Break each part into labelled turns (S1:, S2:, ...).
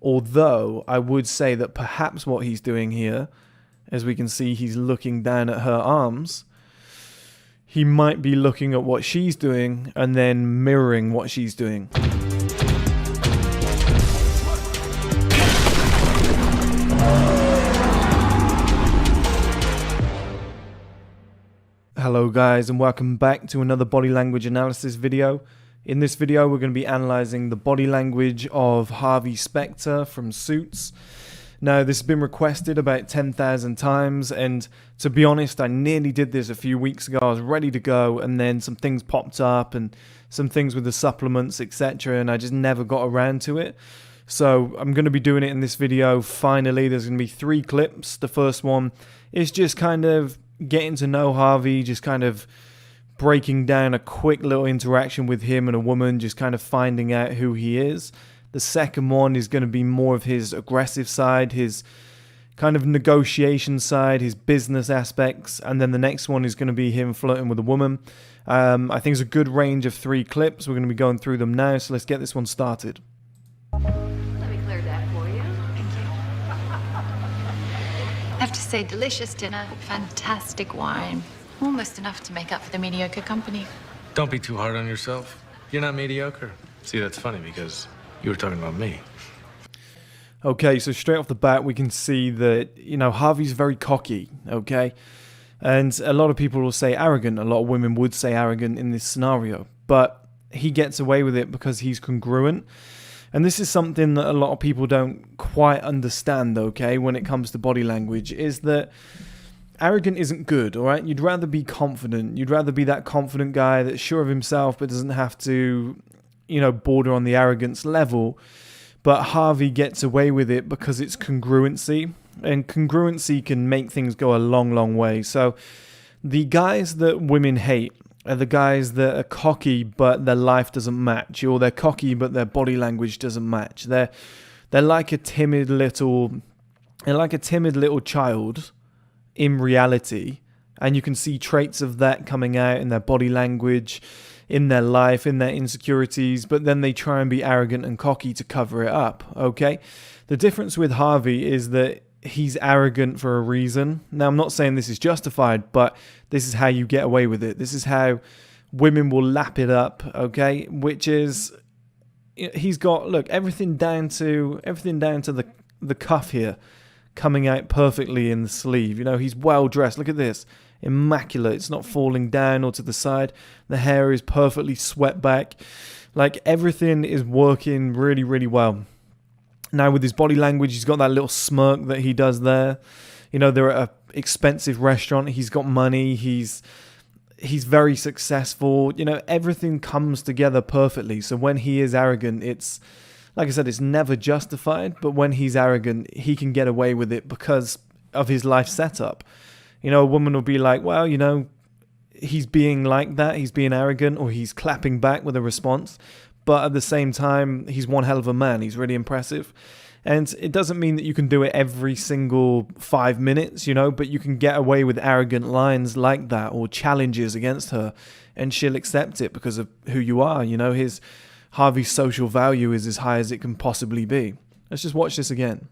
S1: Although I would say that perhaps what he's doing here, as we can see, he's looking down at her arms. He might be looking at what she's doing and then mirroring what she's doing. Hello guys, and welcome back to another body language analysis video. In this video we're going to be analysing the body language of Harvey Specter from Suits. Now this has been requested about 10,000 times, and to be honest I nearly did this a few weeks ago. I was ready to go and then some things popped up and some things with the supplements, etc., and I just never got around to it. So I'm going to be doing it in this video finally. There's going to be 3 clips. The first one is just kind of getting to know Harvey, just kind of breaking down a quick little interaction with him and a woman, just kind of finding out who he is. The second one is going to be more of his aggressive side, his kind of negotiation side, his business aspects, and then the next one is going to be him flirting with a woman. I think it's a good range of 3 clips. We're going to be going through them now, so let's get this one started.
S2: Let me clear that for you. Thank you. I have to say, delicious dinner, fantastic wine. Almost enough to make up for the mediocre company.
S3: Don't be too hard on yourself. You're not mediocre. See, that's funny because you were talking about me.
S1: Okay, so straight off the bat we can see that, you know, Harvey's very cocky, okay? And a lot of people will say arrogant. A lot of women would say arrogant in this scenario. But he gets away with it because he's congruent. And this is something that a lot of people don't quite understand, okay, when it comes to body language, is that arrogant isn't good, alright? You'd rather be confident. You'd rather be that confident guy that's sure of himself but doesn't have to, you know, border on the arrogance level. But Harvey gets away with it because it's congruency. And congruency can make things go a long, long way. So the guys that women hate are the guys that are cocky but their life doesn't match, or they're cocky but their body language doesn't match. They're like a timid little child in reality, and you can see traits of that coming out in their body language, in their life, in their insecurities, but then they try and be arrogant and cocky to cover it up, okay? The difference with Harvey is that he's arrogant for a reason. Now, I'm not saying this is justified, but this is how you get away with it. This is how women will lap it up, okay? Which is, he's got, look, everything down to the cuff here, coming out perfectly in the sleeve. You know, he's well dressed. Look at this. Immaculate. It's not falling down or to the side. The hair is perfectly swept back. Like, everything is working really, really well. Now, with his body language, he's got that little smirk that he does there. You know, they're at an expensive restaurant. He's got money. He's very successful. You know, everything comes together perfectly. So when he is arrogant, it's, like I said, it's never justified. But when he's arrogant, he can get away with it because of his life setup. You know, a woman will be like, well, you know, he's being like that. He's being arrogant, or he's clapping back with a response. But at the same time, he's one hell of a man. He's really impressive. And it doesn't mean that you can do it every single 5 minutes, you know, but you can get away with arrogant lines like that or challenges against her, and she'll accept it because of who you are. You know, Harvey's social value is as high as it can possibly be. Let's just watch this again.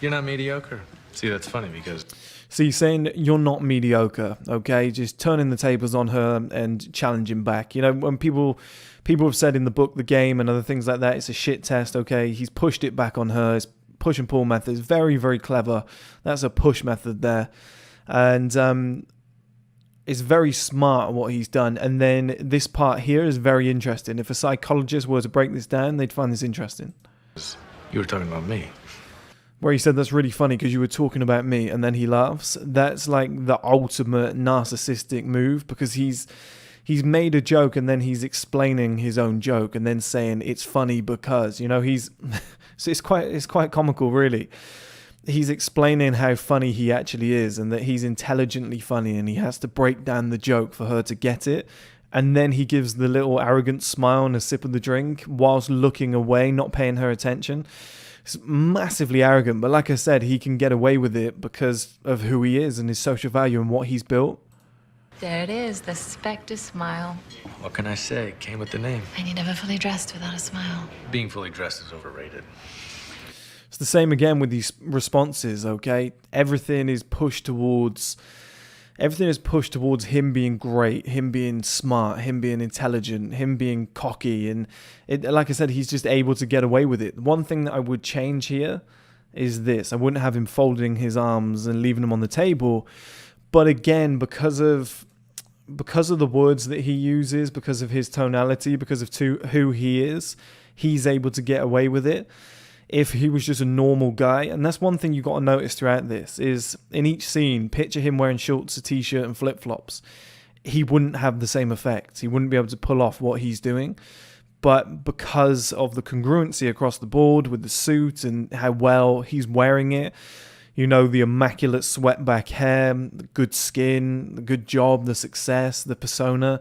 S3: You're not mediocre. See, that's funny because...
S1: See, saying you're not mediocre, okay? Just turning the tables on her and challenging back. You know, when people have said in the book, The Game, and other things like that, it's a shit test, okay? He's pushed it back on her. His push and pull method is very, very clever. That's a push method there. And it's very smart what he's done. And then this part here is very interesting. If a psychologist were to break this down, they'd find this interesting.
S3: You were talking about me.
S1: Where he said, that's really funny because you were talking about me, and then he laughs. That's like the ultimate narcissistic move, because he's made a joke and then he's explaining his own joke and then saying it's funny because, you know, so it's quite comical, really. He's explaining how funny he actually is and that he's intelligently funny, and he has to break down the joke for her to get it. And then he gives the little arrogant smile and a sip of the drink whilst looking away, not paying her attention. It's massively arrogant, but like I said, he can get away with it because of who he is and his social value and what he's built.
S2: There it is, the Specter smile.
S3: What can I say? Came with the name.
S2: And you never fully dressed without a smile.
S3: Being fully dressed is overrated.
S1: It's the same again with these responses, okay? Everything is pushed towards him being great, him being smart, him being intelligent, him being cocky, and like I said, he's just able to get away with it. One thing that I would change here is this. I wouldn't have him folding his arms and leaving them on the table, but again, because of the words that he uses, because of his tonality, because of who he is, he's able to get away with it. If he was just a normal guy, and that's one thing you got to notice throughout this, is in each scene, picture him wearing shorts, a t-shirt and flip-flops. He wouldn't have the same effect. He wouldn't be able to pull off what he's doing. But because of the congruency across the board with the suit and how well he's wearing it, you know, the immaculate swept-back hair, the good skin, the good job, the success, the persona,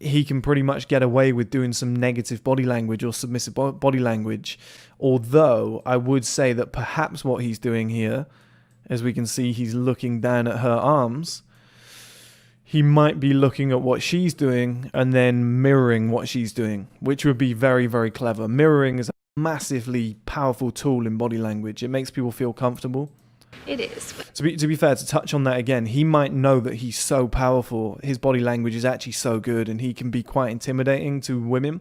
S1: he can pretty much get away with doing some negative body language or submissive body language. Although I would say that perhaps what he's doing here, as we can see, he's looking down at her arms. He might be looking at what she's doing and then mirroring what she's doing, which would be very, very clever. Mirroring is a massively powerful tool in body language. It makes people feel comfortable.
S2: It is.
S1: To be fair, to touch on that again, he might know that he's so powerful, his body language is actually so good, and he can be quite intimidating to women,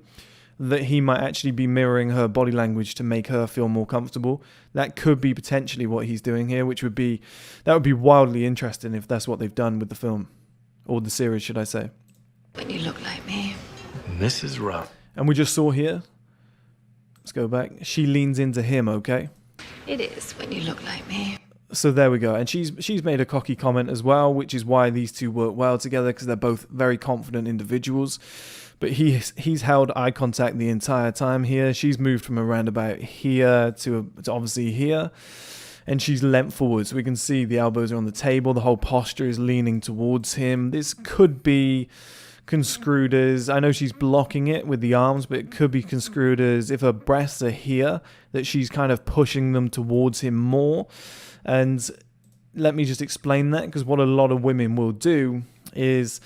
S1: that he might actually be mirroring her body language to make her feel more comfortable. That could be potentially what he's doing here, that would be wildly interesting if that's what they've done with the film, or the series, should I say.
S2: When you look like me.
S3: Mrs. Rob.
S1: And we just saw here, let's go back, she leans into him, okay?
S2: It is when you look like me.
S1: So there we go. And she's made a cocky comment as well, which is why these two work well together, because they're both very confident individuals. But he's held eye contact the entire time here. She's moved from around about here to obviously here. And she's leant forward. So we can see the elbows are on the table. The whole posture is leaning towards him. This could be construed as, I know she's blocking it with the arms, but it could be construed as if her breasts are here, that she's kind of pushing them towards him more. And let me just explain that, because what a lot of women will do is,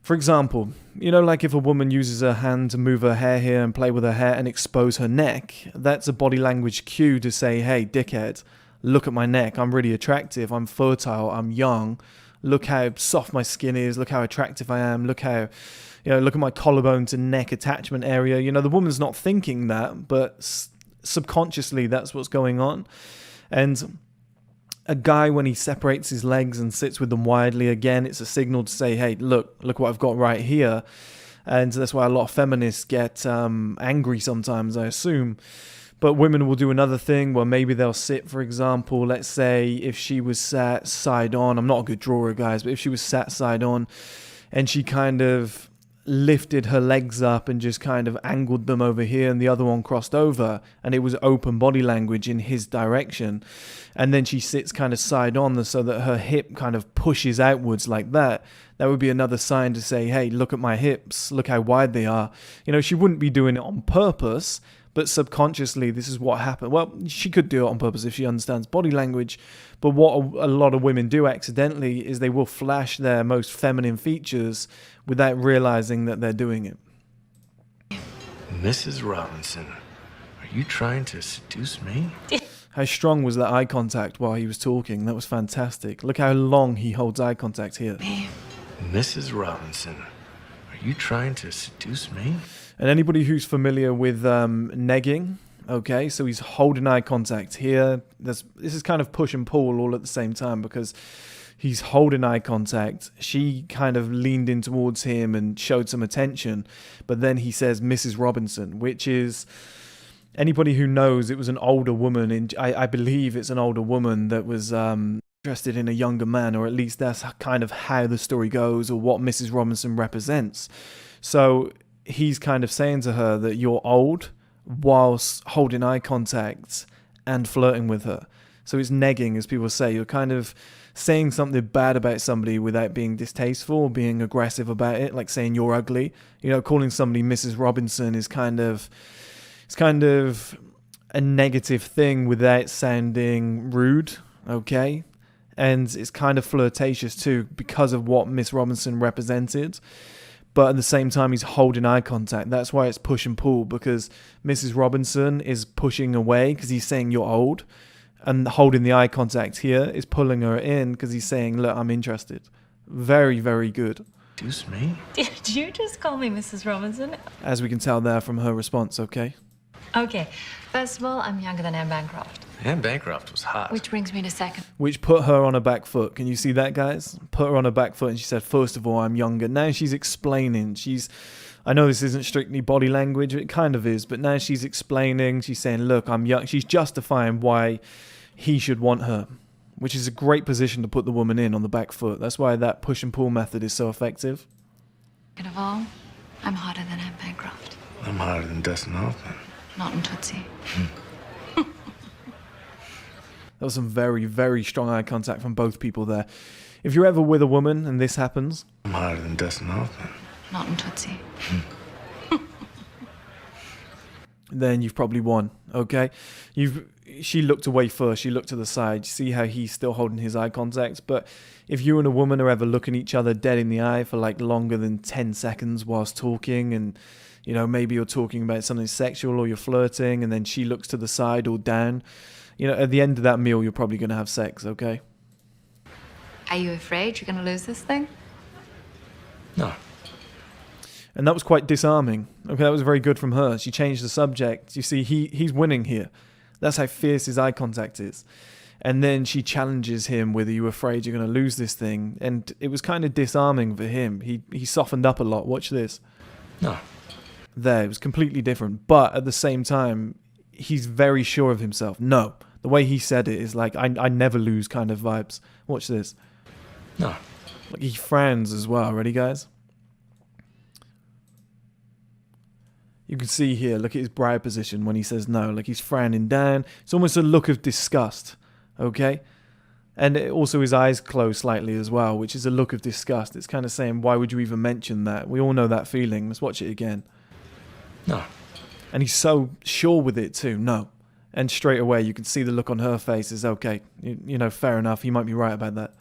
S1: for example, you know, like if a woman uses her hand to move her hair here and play with her hair and expose her neck, that's a body language cue to say, hey, dickhead, look at my neck. I'm really attractive. I'm fertile. I'm young. Look how soft my skin is. Look how attractive I am. Look how, look at my collarbone to neck attachment area. You know, the woman's not thinking that, but subconsciously that's what's going on. And a guy, when he separates his legs and sits with them widely, again, it's a signal to say, hey, look what I've got right here. And that's why a lot of feminists get angry sometimes, I assume. But women will do another thing where maybe they'll sit, for example, let's say if she was sat side on, I'm not a good drawer, guys, but if she was sat side on and she kind of lifted her legs up and just kind of angled them over here and the other one crossed over, and it was open body language in his direction, and then she sits kind of side on so that her hip kind of pushes outwards like that, that would be another sign to say, hey, look at my hips, look how wide they are. She wouldn't be doing it on purpose, but subconsciously this is what happened. Well, she could do it on purpose if she understands body language, but what a lot of women do accidentally is they will flash their most feminine features without realizing that they're doing it.
S3: Mrs. Robinson, are you trying to seduce me?
S1: How strong was that eye contact while he was talking? That was fantastic. Look how long he holds eye contact here.
S3: Mrs. Robinson, are you trying to seduce me?
S1: And anybody who's familiar with negging, okay, so he's holding eye contact here. This is kind of push and pull all at the same time, because he's holding eye contact. She kind of leaned in towards him and showed some attention, but then he says Mrs. Robinson, which is, anybody who knows, it was an older woman, and I believe it's an older woman that was interested in a younger man, or at least that's kind of how the story goes, or what Mrs. Robinson represents. So he's kind of saying to her that you're old whilst holding eye contact and flirting with her. So it's negging, as people say. You're kind of saying something bad about somebody without being distasteful or being aggressive about it, like saying you're ugly. Calling somebody Mrs. Robinson is kind of a negative thing without sounding rude, okay? and it's kind of flirtatious too because of what Miss Robinson represented. But at the same time, he's holding eye contact. That's why it's push and pull, because Mrs. Robinson is pushing away because he's saying you're old, and holding the eye contact here is pulling her in because he's saying, look, I'm interested. Very, very good.
S3: Excuse me?
S4: Did you just call me Mrs. Robinson?
S1: As we can tell there from her response, okay?
S4: Okay. First of all, I'm younger than Anne Bancroft.
S3: Anne Bancroft was hot.
S2: Which brings me to second.
S1: Which put her on her back foot. Can you see that, guys? Put her on her back foot, and she said, first of all, I'm younger. Now she's explaining. I know this isn't strictly body language, it kind of is, but now she's explaining. She's saying, look, I'm young. She's justifying why he should want her, which is a great position to put the woman in, on the back foot. That's why that push and pull method is so effective.
S2: Second of all, I'm hotter than Anne Bancroft.
S3: I'm hotter than Dustin Hoffman.
S2: Not in Tootsie.
S1: That was some very, very strong eye contact from both people there. If you're ever with a woman and this happens,
S3: I'm hotter than Dustin Hoffman.
S2: Not in Tootsie.
S1: then you've probably won, okay? She looked away first. She looked to the side. You see how he's still holding his eye contact? But if you and a woman are ever looking each other dead in the eye for like longer than 10 seconds whilst talking, and you know, maybe you're talking about something sexual or you're flirting, and then she looks to the side or down, you know, at the end of that meal, you're probably going to have sex, okay?
S2: Are you afraid you're going to lose this thing?
S3: No.
S1: And that was quite disarming. Okay, that was very good from her. She changed the subject. You see, he's winning here. That's how fierce his eye contact is. And then she challenges him with, are you afraid you're going to lose this thing? And it was kind of disarming for him. He softened up a lot. Watch this.
S3: No.
S1: There, it was completely different. But at the same time, he's very sure of himself. No. The way he said it is like, I never lose kind of vibes. Watch this.
S3: No.
S1: Like he frowns as well. Ready, guys? You can see here, look at his brow position when he says no. Like he's frowning down. It's almost a look of disgust. Okay? And also his eyes close slightly as well, which is a look of disgust. It's kind of saying, why would you even mention that? We all know that feeling. Let's watch it again.
S3: No.
S1: And he's so sure with it too. No. And straight away, you can see the look on her face is, okay, you know, fair enough. He might be right about that.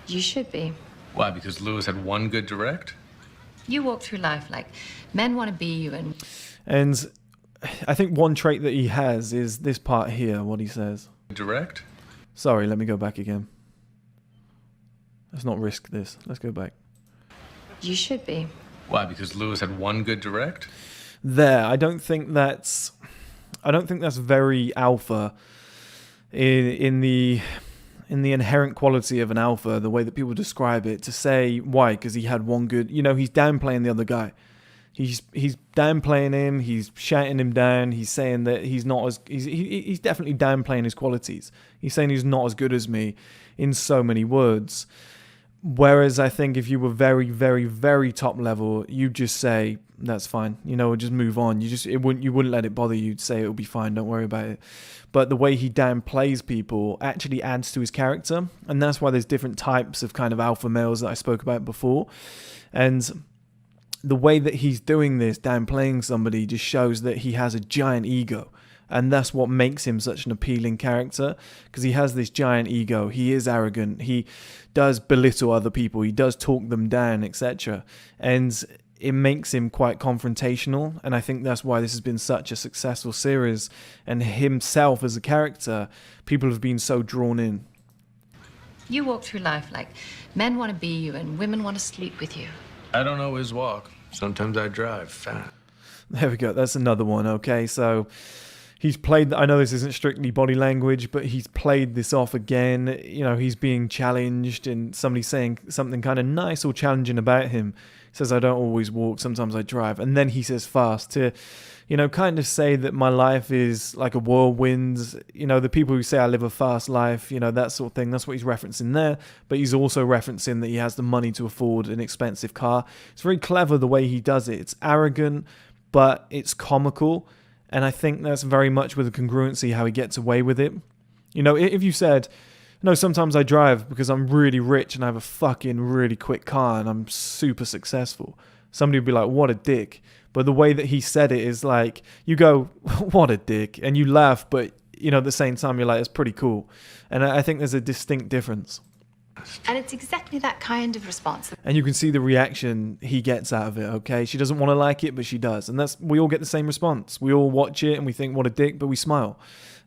S2: You should be.
S3: Why? Because Lewis had one good direct?
S2: You walk through life like men want to be you
S1: And I think one trait that he has is this part here, what he says.
S3: Direct?
S1: Sorry, let me go back again. Let's not risk this. Let's go back.
S2: You should be.
S3: Why? Because Lewis had one good direct?
S1: There, I don't think that's very alpha in the inherent quality of an alpha, the way that people describe it, to say why, because he had one good, you know, he's downplaying the other guy. He's downplaying him, he's shouting him down, he's saying that he's not as, he's definitely downplaying his qualities. He's saying he's not as good as me in so many words. Whereas I think if you were very, very, very top level, you'd just say, that's fine, you know, just move on. You wouldn't let it bother you. You'd say it'll be fine, don't worry about it. But the way he downplays people actually adds to his character. And that's why there's different types of kind of alpha males that I spoke about before. And the way that he's doing this, downplaying somebody, just shows that he has a giant ego. And that's what makes him such an appealing character, because he has this giant ego. He is arrogant. He does belittle other people. He does talk them down, etc. And it makes him quite confrontational. And I think that's why this has been such a successful series. And himself as a character, people have been so drawn in.
S2: You walk through life like men want to be you and women want to sleep with you.
S3: I don't always walk. Sometimes I drive fast.
S1: There we go. That's another one. Okay, so he's played, I know this isn't strictly body language, but he's played this off again. You know, he's being challenged and somebody's saying something kind of nice or challenging about him. He says, I don't always walk, sometimes I drive. And then he says fast to, you know, kind of say that my life is like a whirlwind. You know, the people who say I live a fast life, you know, that sort of thing. That's what he's referencing there. But he's also referencing that he has the money to afford an expensive car. It's very clever the way he does it. It's arrogant, but it's comical. And I think that's very much with the congruency how he gets away with it. You know, if you said, no, sometimes I drive because I'm really rich and I have a fucking really quick car and I'm super successful, somebody would be like, what a dick. But the way that he said it is like, you go, what a dick, and you laugh, but at the same time, you're like, it's pretty cool. And I think there's a distinct difference.
S2: And it's exactly that kind of response.
S1: And you can see the reaction he gets out of it, okay? She doesn't want to like it, but she does. And we all get the same response. We all watch it and we think, what a dick, but we smile.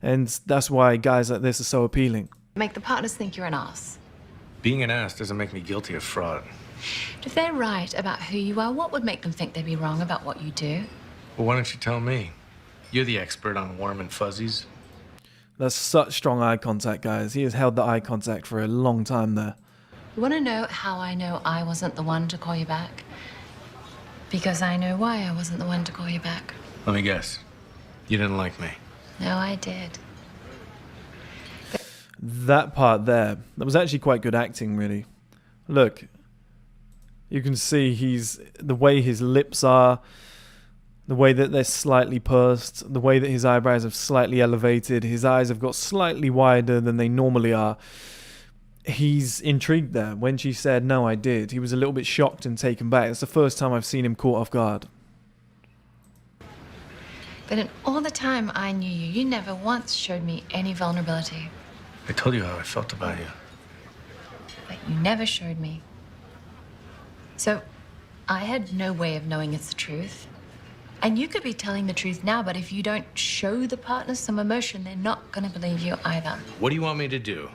S1: And that's why guys like this are so appealing.
S2: Make the partners think you're an ass.
S3: Being an ass doesn't make me guilty of fraud.
S2: If they're right about who you are, what would make them think they'd be wrong about what you do?
S3: Well, why don't you tell me? You're the expert on warm and fuzzies.
S1: That's such strong eye contact, guys. He has held the eye contact for a long time there.
S2: You want to know how I know I wasn't the one to call you back? Because I know why I wasn't the one to call you back.
S3: Let me guess. You didn't like me.
S2: No, I did.
S1: That part there, that was actually quite good acting, really. Look, you can see the way his lips are, the way that they're slightly pursed, the way that his eyebrows have slightly elevated, his eyes have got slightly wider than they normally are. He's intrigued there. When she said, no, I did, he was a little bit shocked and taken back. It's the first time I've seen him caught off guard.
S2: But in all the time I knew you, you never once showed me any vulnerability.
S3: I told you how I felt about you.
S2: But you never showed me. So I had no way of knowing it's the truth. And you could be telling the truth now, but if you don't show the partners some emotion, they're not going to believe you either.
S3: What do you want me to do?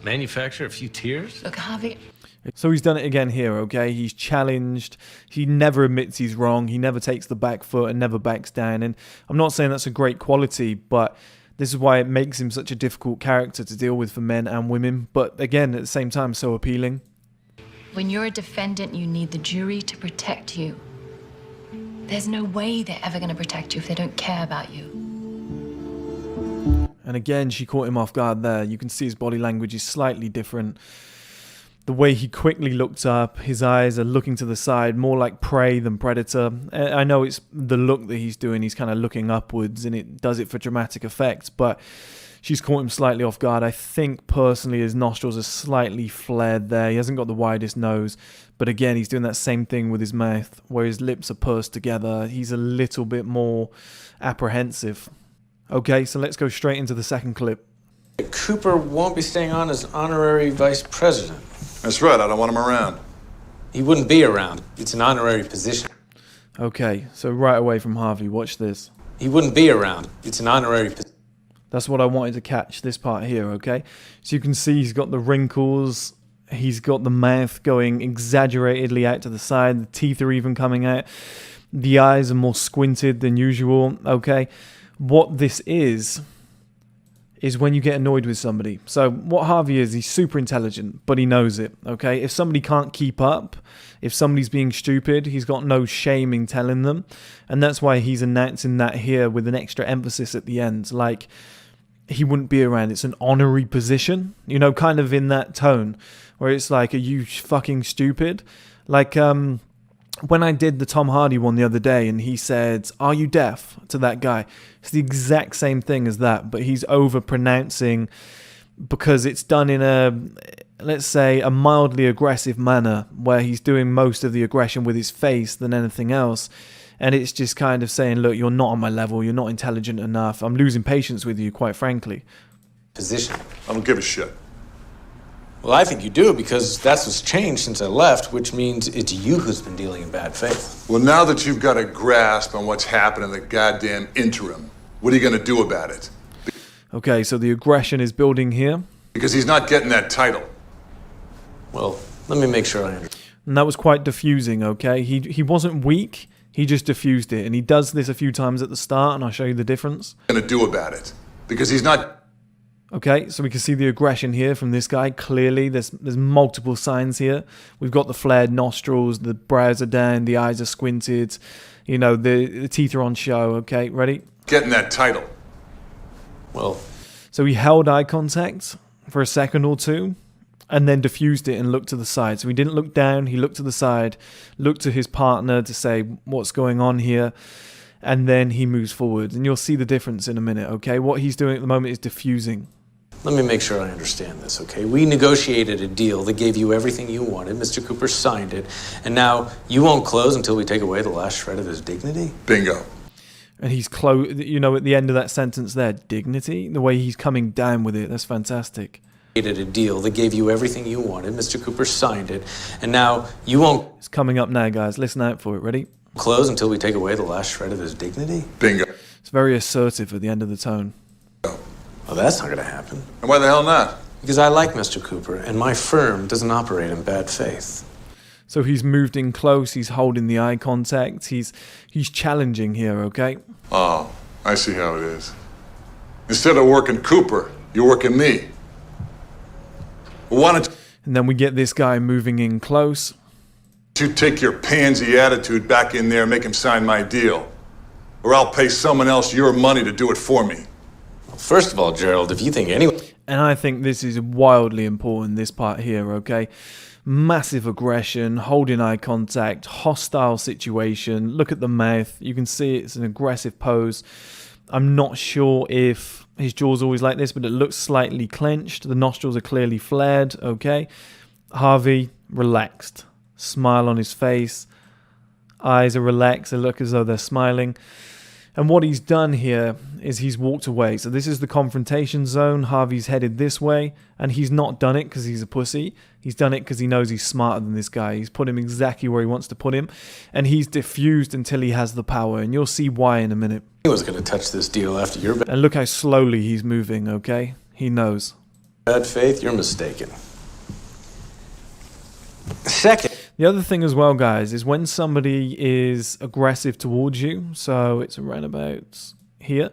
S3: Manufacture a few tears?
S2: Look, Harvey,
S1: So he's done it again here, okay? He's challenged. He never admits he's wrong. He never takes the back foot and never backs down. And I'm not saying that's a great quality, but this is why it makes him such a difficult character to deal with for men and women. But again, at the same time, so appealing.
S2: when you're a defendant, you need the jury to protect you. There's no way they're ever going to protect you if they don't care about you.
S1: And again, she caught him off guard there. You can see his body language is slightly different. The way he quickly looked up, his eyes are looking to the side, more like prey than predator. I know it's the look that he's doing. He's kind of looking upwards, and it does it for dramatic effect, but she's caught him slightly off guard. I think, personally, his nostrils are slightly flared there. He hasn't got the widest nose, but again, he's doing that same thing with his mouth, where his lips are pursed together. He's a little bit more apprehensive. Okay, so let's go straight into the second clip.
S5: Cooper won't be staying on as honorary vice president.
S6: That's right, I don't want him around.
S5: He wouldn't be around. It's an honorary position.
S1: Okay, so right away from Harvey, watch this.
S5: He wouldn't be around. It's an honorary position.
S1: That's what I wanted to catch, this part here, okay? So you can see he's got the wrinkles, he's got the mouth going exaggeratedly out to the side, the teeth are even coming out, the eyes are more squinted than usual, okay? What this is when you get annoyed with somebody. So what Harvey is, he's super intelligent, but he knows it, okay? If somebody can't keep up, if somebody's being stupid, he's got no shame in telling them. And that's why he's announcing that here with an extra emphasis at the end. Like, he wouldn't be around. It's an honorary position, you know, kind of in that tone where it's like, are you fucking stupid? Like, when I did the Tom Hardy one the other day and he said, are you deaf, to that guy, it's the exact same thing as that, but he's over pronouncing because it's done in a, let's say, a mildly aggressive manner where he's doing most of the aggression with his face than anything else. And it's just kind of saying, look, you're not on my level, you're not intelligent enough, I'm losing patience with you, quite frankly.
S5: Position.
S6: I don't give a shit.
S5: Well, I think you do, because that's what's changed since I left, which means it's you who's been dealing in bad faith.
S6: Well, now that you've got a grasp on what's happened in the goddamn interim, what are you going to do about it?
S1: Okay, so the aggression is building here.
S6: Because he's not getting that title.
S5: Well, let me make sure I understand.
S1: And that was quite diffusing, okay? He wasn't weak, he just diffused it. And he does this a few times at the start, and I'll show you the difference.
S6: Going to do about it? Because he's not...
S1: Okay, so we can see the aggression here from this guy. Clearly, there's multiple signs here. We've got the flared nostrils, the brows are down, the eyes are squinted. You know, the teeth are on show. Okay, ready?
S6: Getting that title.
S5: Well,
S1: so he held eye contact for a second or two, and then diffused it and looked to the side. So he didn't look down, he looked to the side, looked to his partner to say, what's going on here? And then he moves forward. And you'll see the difference in a minute, okay? What he's doing at the moment is diffusing.
S5: let me make sure I understand this, okay? We negotiated a deal that gave you everything you wanted. Mr. Cooper signed it. And now you won't close until we take away the last shred of his dignity?
S6: Bingo.
S1: And he's close, you know, at the end of that sentence there, dignity, the way he's coming down with it, that's fantastic.
S5: A deal that gave you everything you wanted. Mr. Cooper signed it, and now you won't
S1: It's coming up now, guys. Listen out for it. Ready?
S5: close until we take away the last shred of his dignity?
S6: Bingo.
S1: It's very assertive at the end of the tone.
S5: Well, that's not going to happen.
S6: And why the hell not?
S5: Because I like Mr. Cooper, and my firm doesn't operate in bad faith.
S1: So he's moved in close, he's holding the eye contact, he's challenging here, okay?
S6: Oh, I see how it is. Instead of working Cooper, you're working me. Well, why don't
S1: And then we get this guy moving in close.
S6: you take your pansy attitude back in there and make him sign my deal? Or I'll pay someone else your money to do it for me.
S5: Well, first of all, Gerald, if you think anyone...
S1: And I think this is wildly important, this part here, okay? Massive aggression, holding eye contact, hostile situation. Look at the mouth. You can see it's an aggressive pose. I'm not sure if his jaw's always like this, but it looks slightly clenched. The nostrils are clearly flared, okay? Harvey, relaxed. Smile on his face. Eyes are relaxed. They look as though they're smiling. And what he's done here is he's walked away. So this is the confrontation zone. Harvey's headed this way. And he's not done it because he's a pussy. He's done it because he knows he's smarter than this guy. He's put him exactly where he wants to put him. And he's diffused until he has the power. And you'll see why in a minute.
S5: He was going to touch this deal after your
S1: And look how slowly he's moving, okay? He knows.
S5: bad faith. You're mistaken. Second...
S1: The other thing as well, guys, is when somebody is aggressive towards you, so it's around about here.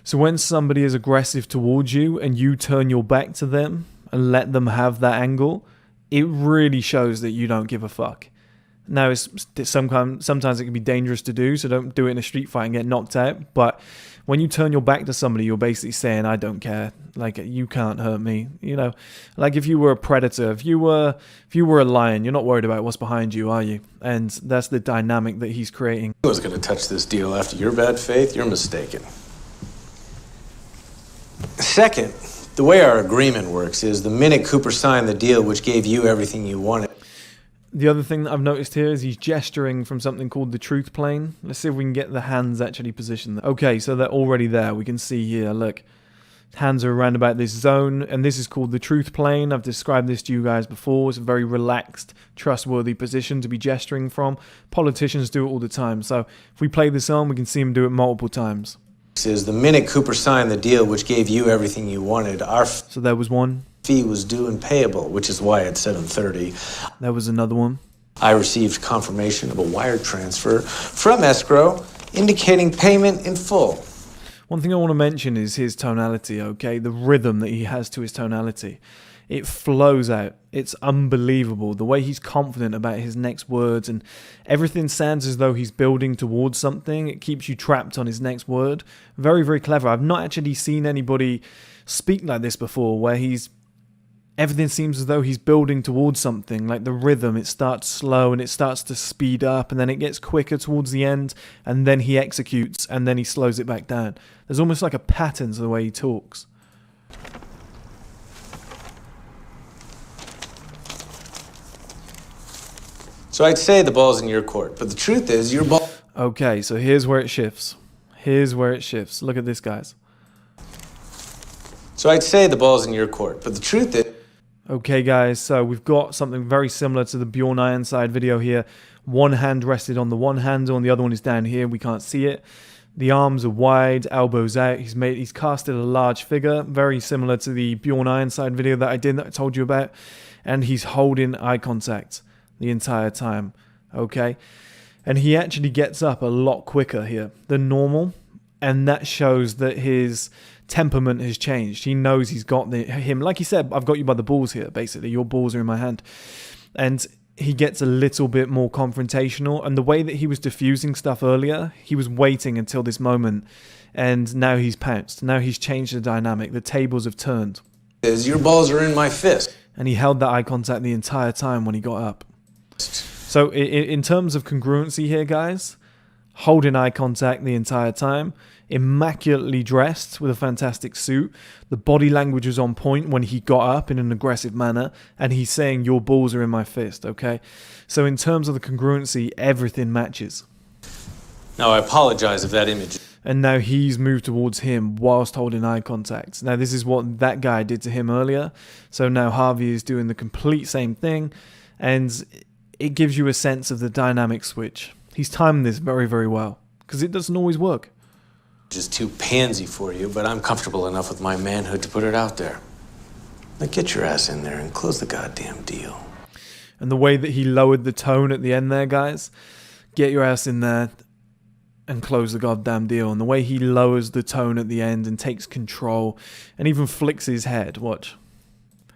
S1: So when somebody is aggressive towards you and you turn your back to them and let them have that angle, it really shows that you don't give a fuck. Now, sometimes it can be dangerous to do, so don't do it in a street fight and get knocked out. But when you turn your back to somebody, you're basically saying, I don't care. Like, you can't hurt me. You know, like if you were a predator, if you were a lion, you're not worried about what's behind you, are you? And that's the dynamic that he's creating.
S5: He was going to touch this deal after your bad faith. You're mistaken. Second, the way our agreement works is the minute Cooper signed the deal which gave you everything you wanted.
S1: The other thing that I've noticed here is he's gesturing from something called the truth plane. Let's see if we can get the hands actually positioned. Okay, so they're already there. We can see here, look. Hands are around about this zone, and this is called the truth plane. I've described this to you guys before. It's a very relaxed, trustworthy position to be gesturing from. Politicians do it all the time. So if we play this on, we can see him do it multiple times.
S5: Is the minute Cooper signed the deal which gave you everything you wanted, our
S1: So there was one.
S5: fee was due and payable, which is why at 7:30
S1: There was another one.
S5: I received confirmation of a wire transfer from escrow indicating payment in full.
S1: One thing I want to mention is his tonality, okay? The rhythm that he has to his tonality. It flows out. It's unbelievable. The way he's confident about his next words and everything sounds as though he's building towards something. It keeps you trapped on his next word. Very, very clever. I've not actually seen anybody speak like this before, where everything seems as though he's building towards something. Like the rhythm, it starts slow and it starts to speed up and then it gets quicker towards the end and then he executes and then he slows it back down. There's almost like a pattern to the way he talks.
S5: So I'd say the ball's in your court, but the truth is your ball...
S1: Okay, so here's where it shifts. Here's where it shifts. Look at this, guys.
S5: So I'd say the ball's in your court, but the truth is...
S1: Okay, guys, so we've got something very similar to the Bjorn Ironside video here. One hand rested on the one handle and the other one is down here. We can't see it. The arms are wide, elbows out. He's casted a large figure, very similar to the Bjorn Ironside video that I told you about. And he's holding eye contact the entire time, okay? And he actually gets up a lot quicker here than normal. And that shows that his temperament has changed. He knows he's got him. Like he said, I've got you by the balls here, basically. Your balls are in my hand. And he gets a little bit more confrontational. And the way that he was diffusing stuff earlier, he was waiting until this moment. And now he's pounced. Now he's changed the dynamic. The tables have turned.
S5: Your balls are in my fist.
S1: And he held that eye contact the entire time when he got up. So in terms of congruency here, guys, holding eye contact the entire time, immaculately dressed with a fantastic suit. The body language was on point when he got up in an aggressive manner, and he's saying, your balls are in my fist, okay? So in terms of the congruency, everything matches.
S5: Now, I apologize if that image...
S1: And now he's moved towards him whilst holding eye contact. Now this is what that guy did to him earlier. So now Harvey is doing the complete same thing. And it gives you a sense of the dynamic switch. He's timed this very, very well. Because it doesn't always work.
S5: ...is too pansy for you, but I'm comfortable enough with my manhood to put it out there. Now get your ass in there and close the goddamn deal.
S1: And the way that he lowered the tone at the end there, guys. Get your ass in there and close the goddamn deal. And the way he lowers the tone at the end and takes control and even flicks his head. Watch.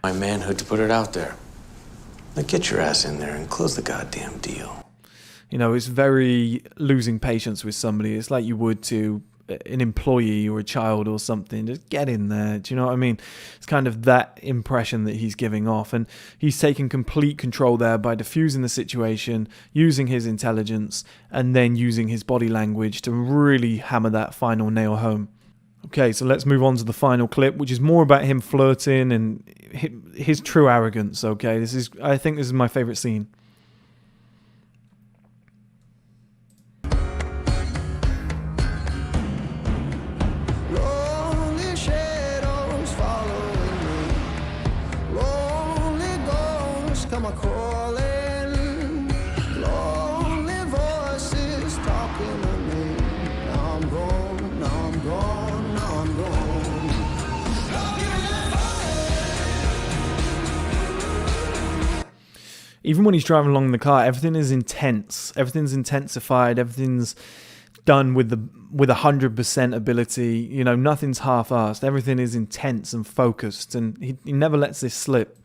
S5: My manhood to put it out there. Now get your ass in there and close the goddamn deal.
S1: You know, it's very losing patience with somebody. It's like you would to an employee or a child or something. Just get in there. Do you know what I mean? It's kind of that impression that he's giving off. And he's taking complete control there by diffusing the situation, using his intelligence, and then using his body language to really hammer that final nail home. Okay, so let's move on to the final clip, which is more about him flirting and his true arrogance. Okay, I think this is my favorite scene. Even when he's driving along in the car, everything is intense. Everything's intensified. Everything's done with 100% ability. You know, nothing's half-assed. Everything is intense and focused, and he never lets this slip.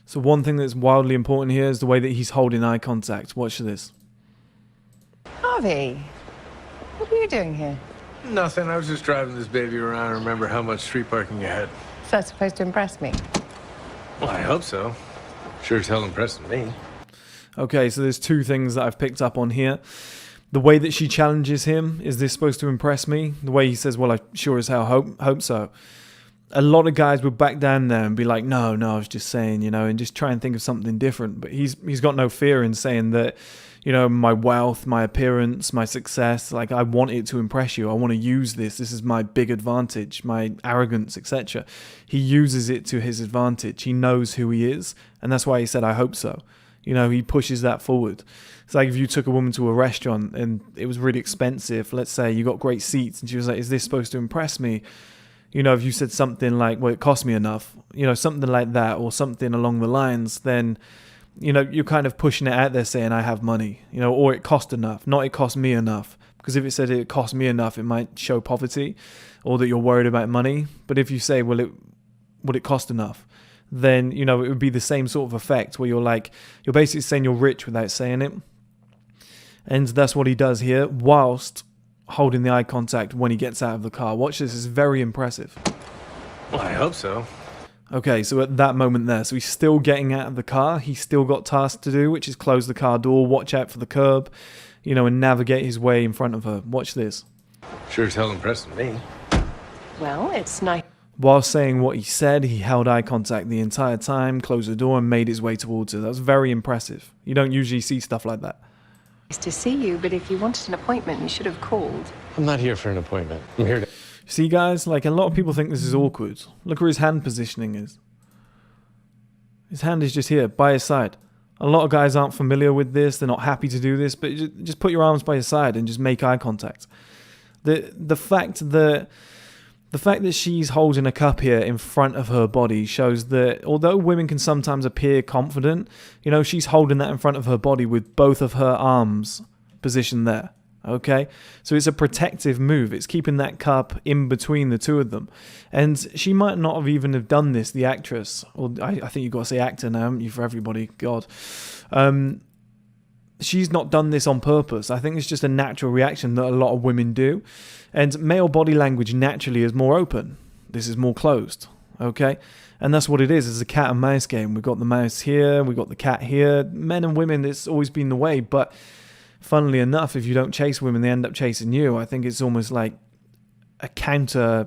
S1: So one thing that's wildly important here is the way that he's holding eye contact. Watch this.
S4: Harvey, what are you doing here?
S3: Nothing. I was just driving this baby around and remember how much street parking you had.
S4: Is that supposed to impress me?
S3: Well, I hope so. Sure as hell impressing me.
S1: Okay, so there's two things that I've picked up on here. The way that she challenges him, is this supposed to impress me? The way he says, well, I sure as hell hope so. A lot of guys would back down there and be like, no, I was just saying, you know, and just try and think of something different. But he's got no fear in saying that, you know, my wealth, my appearance, my success, like I want it to impress you. I want to use this. This is my big advantage, my arrogance, etc. He uses it to his advantage. He knows who he is. And that's why he said, I hope so. You know, he pushes that forward. It's like if you took a woman to a restaurant and it was really expensive. Let's say you got great seats and she was like, is this supposed to impress me? You know, if you said something like, well, it cost me enough, you know, something like that, or something along the lines, then, you know, you're kind of pushing it out there saying, I have money, you know, or it cost enough, not it cost me enough. Because if it said it cost me enough, it might show poverty or that you're worried about money. But if you say, well, would it cost enough? Then, you know, it would be the same sort of effect where you're like, you're basically saying you're rich without saying it. And that's what he does here, whilst holding the eye contact when he gets out of the car. Watch this, it's very impressive.
S3: Well, I hope so.
S1: Okay, so at that moment there, so he's still getting out of the car. He's still got tasks to do, which is close the car door, watch out for the curb, you know, and navigate his way in front of her. Watch this.
S3: Sure as hell impressing me.
S4: Well, it's nice.
S1: While saying what he said, he held eye contact the entire time, closed the door, and made his way towards her. That was very impressive. You don't usually see stuff like that.
S4: Nice to see you, but if you wanted an appointment, you should have called.
S3: I'm not here for an appointment. I'm here to...
S1: See, guys, like a lot of people think this is awkward. Look where his hand positioning is. His hand is just here, by his side. A lot of guys aren't familiar with this. They're not happy to do this, but just put your arms by your side and just make eye contact. The fact that she's holding a cup here in front of her body shows that although women can sometimes appear confident, you know, she's holding that in front of her body with both of her arms positioned there. Okay, so it's a protective move. It's keeping that cup in between the two of them. And she might not have even have done this, the actress, or I think you've got to say actor now, haven't you, for everybody? God. She's not done this on purpose. I think it's just a natural reaction that a lot of women do. And male body language naturally is more open. This is more closed. Okay? And that's what it is. It's a cat and mouse game. We've got the mouse here. We've got the cat here. Men and women, it's always been the way. But funnily enough, if you don't chase women, they end up chasing you. I think it's almost like a counter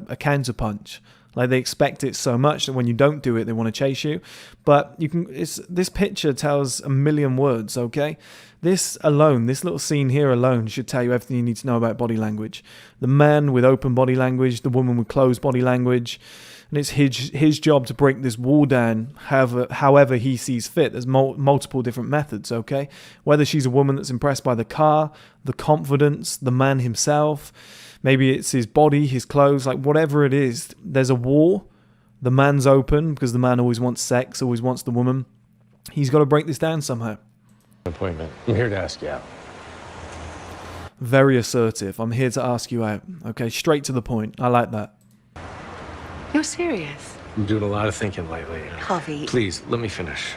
S1: punch. Like they expect it so much that when you don't do it, they want to chase you. But this picture tells a million words, okay? This alone, this little scene here alone should tell you everything you need to know about body language. The man with open body language, the woman with closed body language. And it's his job to break this wall down however he sees fit. There's multiple different methods, okay? Whether she's a woman that's impressed by the car, the confidence, the man himself, maybe it's his body, his clothes, like whatever it is, there's a wall. The man's open because the man always wants sex, always wants the woman. He's got to break this down somehow.
S5: Appointment. I'm here to ask you out.
S1: Very assertive. I'm here to ask you out. Okay, straight to the point. I like that.
S4: You're serious?
S3: I'm doing a lot of thinking lately.
S4: Harvey.
S3: Please, let me finish.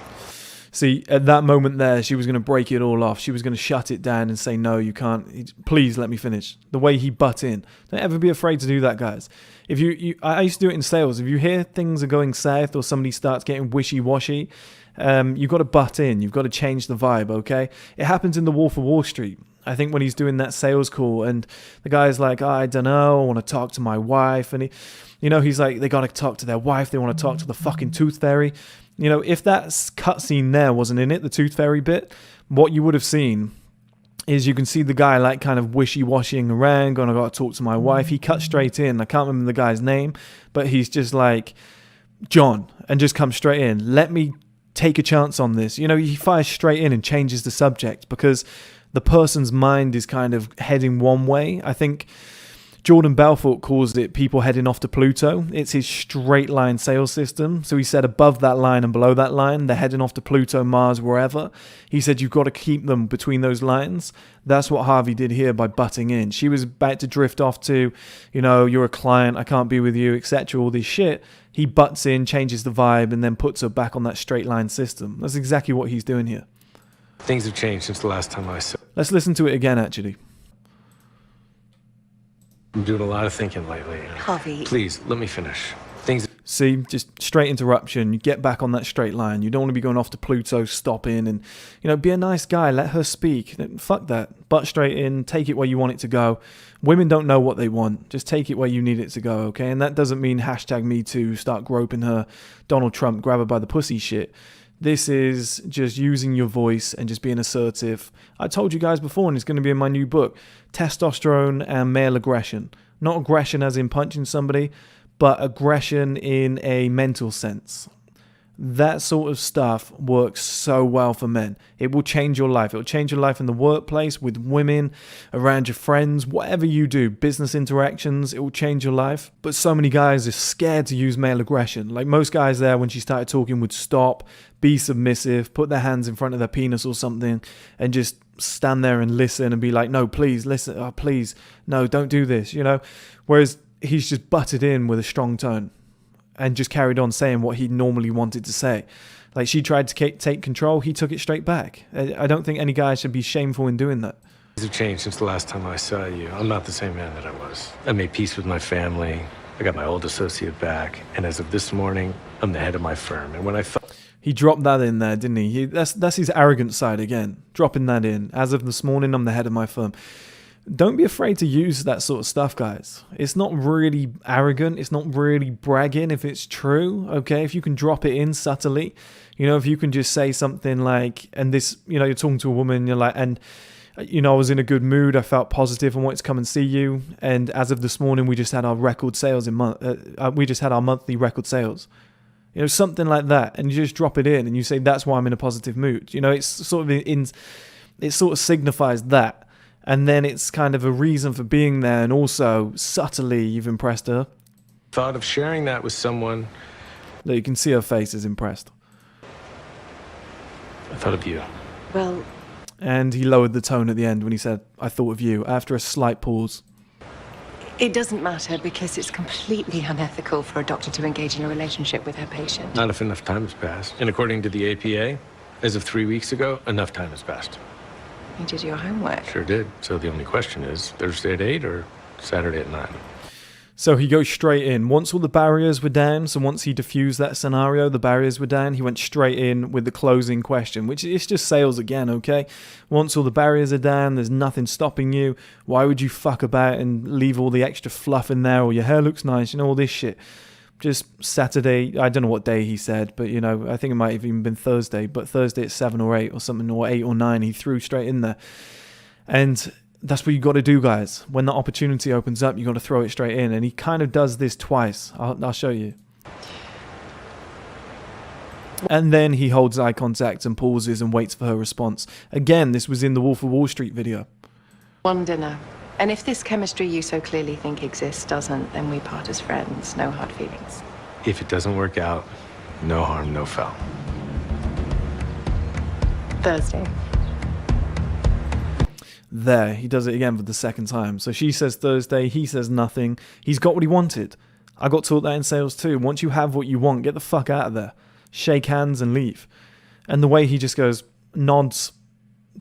S1: See, at that moment there, she was going to break it all off. She was going to shut it down and say, no, you can't. Please let me finish. The way he butt in. Don't ever be afraid to do that, guys. If I used to do it in sales. If you hear things are going south or somebody starts getting wishy-washy, you've got to butt in. You've got to change the vibe, okay? It happens in The Wolf of Wall Street. I think when he's doing that sales call and the guy's like, I don't know, I want to talk to my wife. And he's like, they got to talk to their wife. They want to talk to the fucking tooth fairy. If that cutscene there wasn't in it, the tooth fairy bit, what you would have seen is you can see the guy like kind of wishy-washying around, going, I got to talk to my wife. He cut straight in. I can't remember the guy's name, but he's just like, John, and just comes straight in. Let me take a chance on this. He fires straight in and changes the subject because the person's mind is kind of heading one way. I think Jordan Belfort calls it people heading off to Pluto. It's his straight line sales system. So he said above that line and below that line, they're heading off to Pluto, Mars, wherever. He said you've got to keep them between those lines. That's what Harvey did here by butting in. She was about to drift off to, you're a client, I can't be with you, etc. All this shit. He butts in, changes the vibe, and then puts her back on that straight line system. That's exactly what he's doing here.
S3: Things have changed since the last time I saw.
S1: Let's listen to it again, actually.
S3: I'm doing a lot of thinking lately.
S4: Harvey.
S3: Please, let me finish. Things.
S1: See, just straight interruption. You get back on that straight line. You don't want to be going off to Pluto, stop in, and be a nice guy. Let her speak. Fuck that. Butt straight in. Take it where you want it to go. Women don't know what they want. Just take it where you need it to go, okay? And that doesn't mean #MeToo, start groping her, Donald Trump, grab her by the pussy shit. This is just using your voice and just being assertive. I told you guys before, and it's going to be in my new book, Testosterone and Male Aggression. Not aggression as in punching somebody, but aggression in a mental sense. That sort of stuff works so well for men. It will change your life. It will change your life in the workplace, with women, around your friends, whatever you do, business interactions, it will change your life. But so many guys are scared to use male aggression. Like most guys there, when she started talking, would stop, be submissive, put their hands in front of their penis or something, and just stand there and listen and be like, no, please, listen, oh, please, no, don't do this, Whereas he's just butted in with a strong tone and just carried on saying what he normally wanted to say. Like she tried to take control, he took it straight back. I don't think any guy should be shameful in doing that.
S3: Things have changed since the last time I saw you. I'm not the same man that I was. I made peace with my family. I got my old associate back. And as of this morning, I'm the head of my firm. And when I thought...
S1: He dropped that in there, didn't he? That's his arrogant side again. Dropping that in. As of this morning, I'm the head of my firm. Don't be afraid to use that sort of stuff, guys. It's not really arrogant. It's not really bragging if it's true, okay? If you can drop it in subtly, if you can just say something like, and this, you're talking to a woman, you're like, and, I was in a good mood. I felt positive. I wanted to come and see you. And as of this morning, we just had our record sales we just had our monthly record sales. Something like that. And you just drop it in and you say, that's why I'm in a positive mood. It's sort of it sort of signifies that. And then it's kind of a reason for being there, and also subtly you've impressed her.
S3: Thought of sharing that with someone.
S1: Look, you can see her face is impressed.
S3: I thought of you.
S4: Well...
S1: And he lowered the tone at the end when he said, I thought of you, after a slight pause.
S4: It doesn't matter because it's completely unethical for a doctor to engage in a relationship with her patient.
S3: Not if enough time has passed. And according to the APA, as of 3 weeks ago, enough time has passed.
S4: You did your homework.
S3: Sure did. So the only question is Thursday at 8 or Saturday at 9?
S1: So he goes straight in. Once all the barriers were down, so once he diffused that scenario, the barriers were down, he went straight in with the closing question, which is just sales again, okay? Once all the barriers are down, there's nothing stopping you. Why would you fuck about and leave all the extra fluff in there, or your hair looks nice, all this shit? just Saturday. I don't know what day he said, but you know, I think it might have even been Thursday, but Thursday at 7 or 8 or something, or 8 or 9, he threw straight in there. And that's what you got to do, guys. When the opportunity opens up, you got to throw it straight in. And he kind of does this twice. I'll show you. And then he holds eye contact and pauses and waits for her response. Again, this was in the Wolf of Wall Street video.
S4: One dinner. And if this chemistry you so clearly think exists doesn't, then we part as friends. No hard feelings.
S3: If it doesn't work out, no harm, no foul.
S4: Thursday.
S1: There, he does it again for the second time. So she says Thursday, he says nothing. He's got what he wanted. I got taught that in sales too. Once you have what you want, get the fuck out of there. Shake hands and leave. And the way he just goes, nods,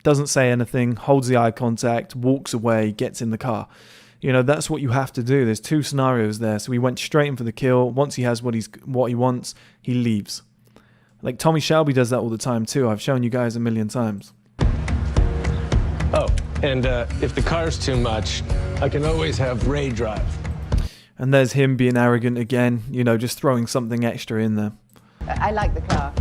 S1: doesn't say anything, holds the eye contact, walks away, gets in the car. You know, that's what you have to do. There's two scenarios there. So he went straight in for the kill. Once he has what he wants, he leaves. Like Tommy Shelby does that all the time too. I've shown you guys a million times.
S3: Oh, and if the car's too much, I can always have Ray drive.
S1: And there's him being arrogant again, you know, just throwing something extra in there.
S4: I like the car.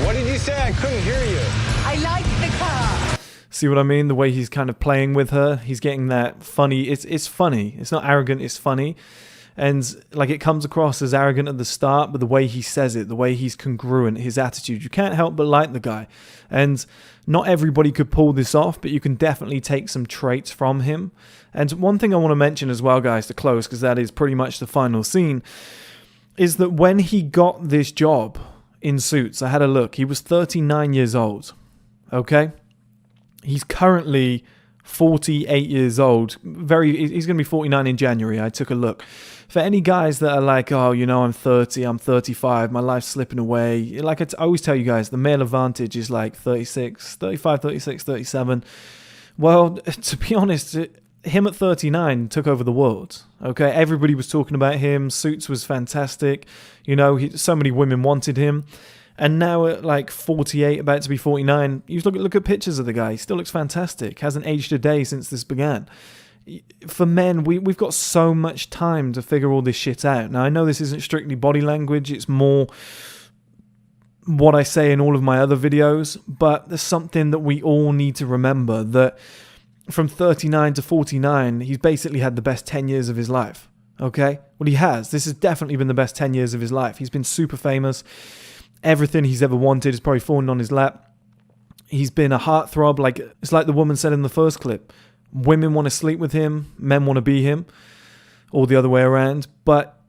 S3: What did you say? I couldn't hear you.
S4: I like the car.
S1: See what I mean? The way he's kind of playing with her, he's getting that funny. It's funny. It's not arrogant. It's funny, and like it comes across as arrogant at the start, but the way he says it, the way he's congruent, his attitude, you can't help but like the guy. And not everybody could pull this off, but you can definitely take some traits from him. And one thing I want to mention as well, guys, to close, because that is pretty much the final scene, is that when he got this job in Suits, I had a look, he was 39 years old, okay? He's currently 48 years old. He's going to be 49 in January. I took a look. For any guys that are like, oh, you know, I'm 30, I'm 35, my life's slipping away. Like I always tell you guys, the male advantage is like 36, 35, 36, 37. Well, to be honest, him at 39 took over the world. Okay, everybody was talking about him. Suits was fantastic. You know, so many women wanted him. And now at like 48, about to be 49, you look at pictures of the guy. He still looks fantastic. Hasn't aged a day since this began. For men, we've got so much time to figure all this shit out. Now, I know this isn't strictly body language. It's more what I say in all of my other videos. But there's something that we all need to remember, that from 39 to 49, he's basically had the best 10 years of his life. Okay? Well, he has. This has definitely been the best 10 years of his life. He's been super famous. Everything he's ever wanted has probably fallen on his lap. He's been a heartthrob. Like, it's like the woman said in the first clip. Women want to sleep with him. Men want to be him. Or the other way around. But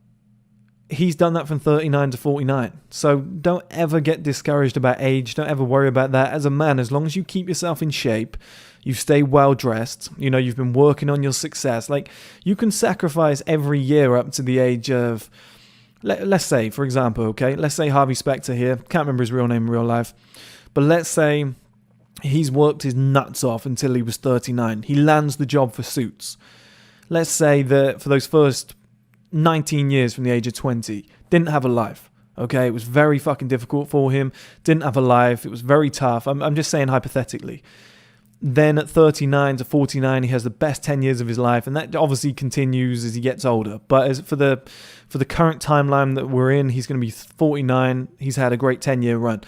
S1: he's done that from 39 to 49. So don't ever get discouraged about age. Don't ever worry about that. As a man, as long as you keep yourself in shape, you stay well dressed, you know, you've been working on your success. Like, you can sacrifice every year up to the age of, let's say, for example, okay, let's say Harvey Specter here, can't remember his real name in real life, but let's say he's worked his nuts off until he was 39. He lands the job for Suits. Let's say that for those first 19 years from the age of 20, didn't have a life. Okay, it was very fucking difficult for him. Didn't have a life. It was very tough. I'm just saying hypothetically. Then at 39 to 49, he has the best 10 years of his life, and that obviously continues as he gets older. But as for the current timeline that we're in, he's going to be 49. He's had a great 10-year run.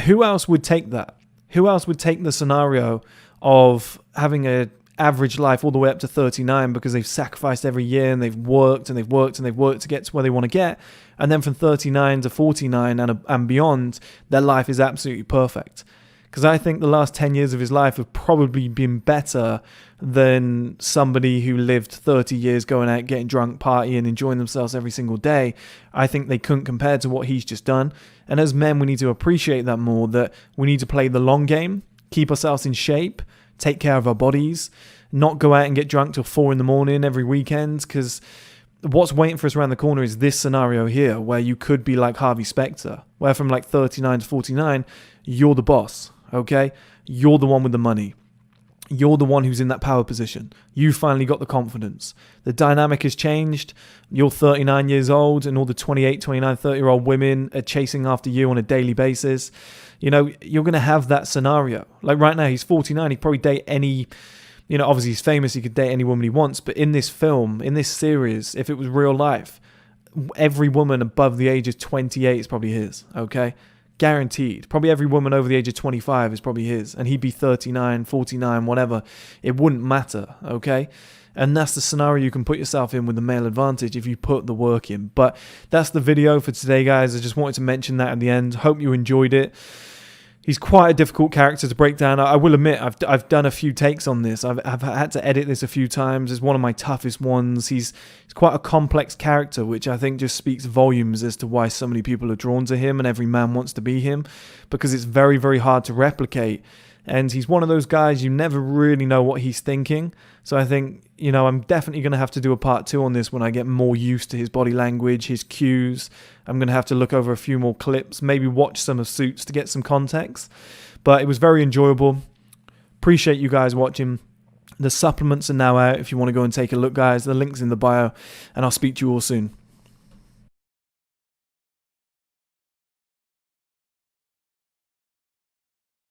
S1: Who else would take that? Who else would take the scenario of having an average life all the way up to 39 because they've sacrificed every year and they've worked and they've worked and they've worked to get to where they want to get, and then from 39 to 49 and beyond, their life is absolutely perfect? Because I think the last 10 years of his life have probably been better than somebody who lived 30 years going out, getting drunk, partying, enjoying themselves every single day. I think they couldn't compare to what he's just done. And as men, we need to appreciate that more, that we need to play the long game, keep ourselves in shape, take care of our bodies, not go out and get drunk till 4 a.m. every weekend, because what's waiting for us around the corner is this scenario here, where you could be like Harvey Specter, where from like 39 to 49, you're the boss. Okay, you're the one with the money. You're the one who's in that power position. You finally got the confidence. The dynamic has changed. You're 39 years old and all the 28, 29, 30-year-old women are chasing after you on a daily basis. You know, you're going to have that scenario. Like right now, he's 49. He'd probably date any You know, obviously he's famous, he could date any woman he wants, but in this film, in this series, if it was real life, every woman above the age of 28 is probably his, okay? Guaranteed. Probably every woman over the age of 25 is probably his, and he'd be 39, 49, whatever. It wouldn't matter, okay? And that's the scenario you can put yourself in with the male advantage if you put the work in. But that's the video for today, guys. I just wanted to mention that at the end. Hope you enjoyed it. He's quite a difficult character to break down. I will admit, I've done a few takes on this. I've had to edit this a few times. It's one of my toughest ones. He's quite a complex character, which I think just speaks volumes as to why so many people are drawn to him and every man wants to be him, because it's very, very hard to replicate. And he's one of those guys you never really know what he's thinking. So I think, you know, I'm definitely going to have to do a part 2 on this when I get more used to his body language, his cues. I'm going to have to look over a few more clips, maybe watch some of Suits to get some context. But it was very enjoyable. Appreciate you guys watching. The supplements are now out if you want to go and take a look, guys. The link's in the bio. And I'll speak to you all soon.